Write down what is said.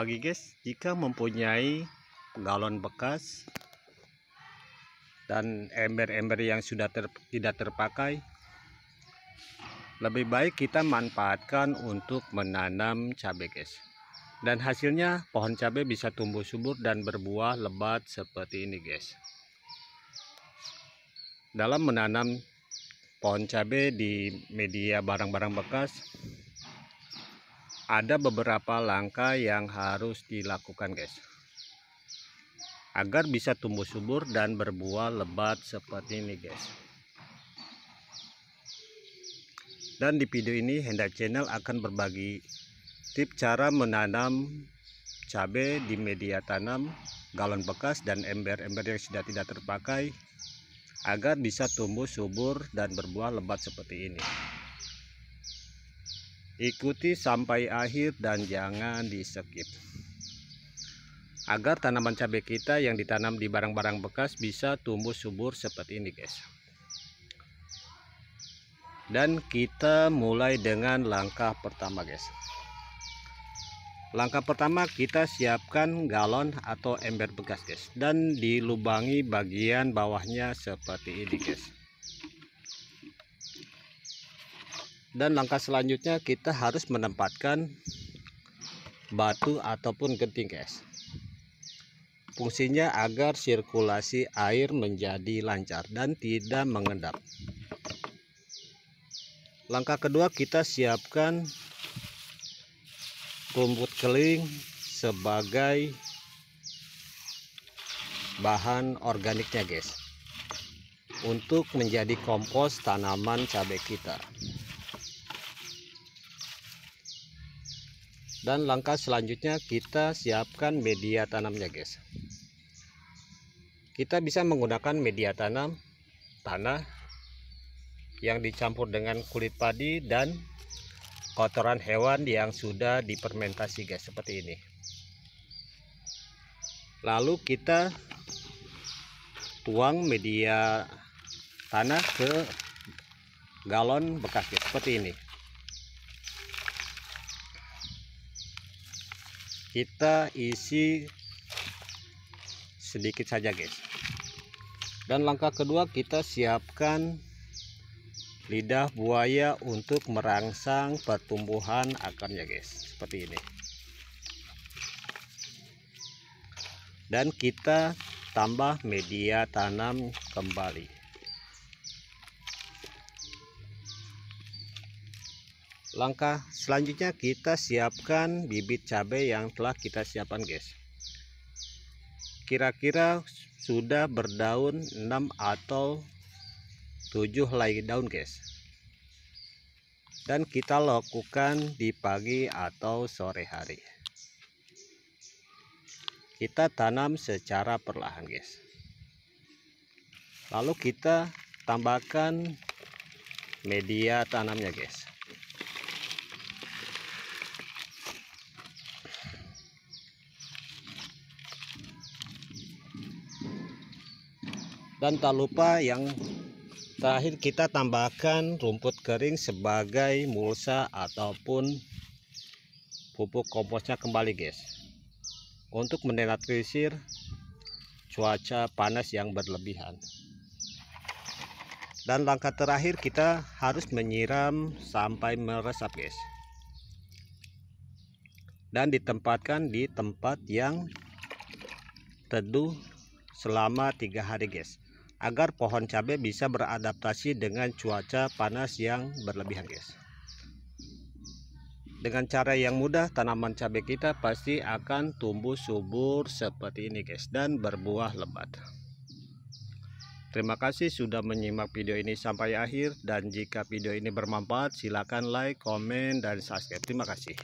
pagi guys. Jika mempunyai galon bekas dan ember-ember yang sudah tidak terpakai, lebih baik kita manfaatkan untuk menanam cabai guys. Dan hasilnya pohon cabai bisa tumbuh subur dan berbuah lebat seperti ini guys. Dalam menanam pohon cabai di media barang-barang bekas, ada beberapa langkah yang harus dilakukan guys, agar bisa tumbuh subur dan berbuah lebat seperti ini guys. Dan di video ini Hendak Channel akan berbagi tips cara menanam cabai di media tanam, galon bekas dan ember-ember yang sudah tidak terpakai, agar bisa tumbuh subur dan berbuah lebat seperti ini. Ikuti sampai akhir dan jangan di skip, agar tanaman cabai kita yang ditanam di barang-barang bekas bisa tumbuh subur seperti ini guys. Dan kita mulai dengan langkah pertama guys. Langkah pertama, kita siapkan galon atau ember bekas guys, dan dilubangi bagian bawahnya seperti ini guys. Dan langkah selanjutnya, kita harus menempatkan batu ataupun genting guys. Fungsinya agar sirkulasi air menjadi lancar dan tidak mengendap. Langkah kedua, kita siapkan rumput kering sebagai bahan organiknya guys, untuk menjadi kompos tanaman cabai kita. Dan langkah selanjutnya, kita siapkan media tanamnya guys. Kita bisa menggunakan media tanam tanah yang dicampur dengan kulit padi dan kotoran hewan yang sudah difermentasi guys, seperti ini. Lalu kita tuang media tanah ke galon bekas guys, seperti ini. Kita isi sedikit saja guys. Dan langkah kedua, kita siapkan lidah buaya untuk merangsang pertumbuhan akarnya guys, seperti ini. Dan kita tambah media tanam kembali. Langkah selanjutnya, kita siapkan bibit cabai yang telah kita siapkan guys. Kira-kira sudah berdaun 6 atau 7 helai daun guys. Dan kita lakukan di pagi atau sore hari. Kita tanam secara perlahan guys. Lalu kita tambahkan media tanamnya guys. Dan tak lupa yang terakhir, kita tambahkan rumput kering sebagai mulsa ataupun pupuk komposnya kembali guys, untuk menetralisir cuaca panas yang berlebihan. Dan langkah terakhir, kita harus menyiram sampai meresap guys, dan ditempatkan di tempat yang teduh selama 3 hari guys, agar pohon cabai bisa beradaptasi dengan cuaca panas yang berlebihan guys. Dengan cara yang mudah, tanaman cabai kita pasti akan tumbuh subur seperti ini guys, dan berbuah lebat. Terima kasih sudah menyimak video ini sampai akhir, dan jika video ini bermanfaat, silakan like, komen, dan subscribe. Terima kasih.